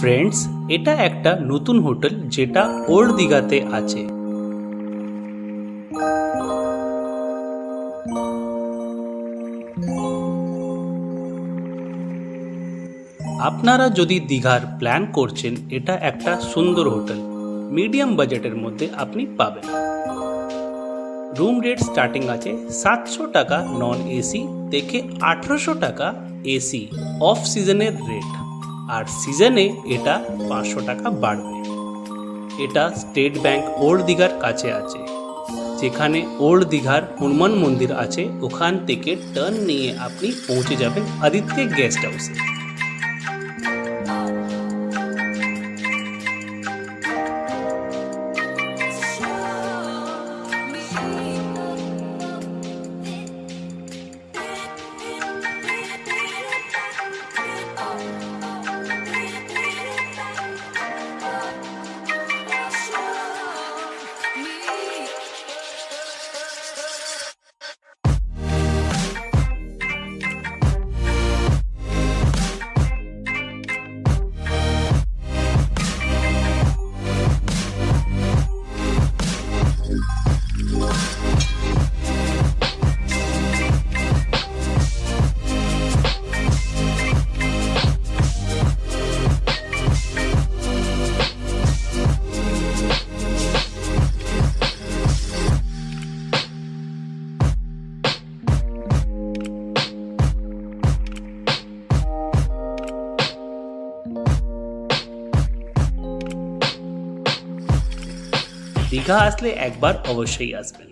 Friends, এটা একটা নতুন হোটেল যেটা ওল্ড দীঘাতে আছে। আপনারা যদি দীঘার প্ল্যান করছেন, এটা একটা সুন্দর হোটেল, মিডিয়াম বাজেটের মধ্যে আপনি পাবেন। রুম রেট স্টার্টিং আছে 700 টাকা নন এসি থেকে 1800 টাকা এসি অফ সিজনের রেট, আর সিজনে এটা 500 টাকা বাড়বে। এটা স্টেট ব্যাংক ওল্ড দীঘার কাছে আছে, যেখানে ওল্ড দীঘার হনুমান মন্দির আছে। ওখান থেকে টার্ন নিয়ে আপনি পৌঁছে যাবেন আদিত্য গেস্ট হাউসে। দীঘা আসলে একবার অবশ্যই আসবেন।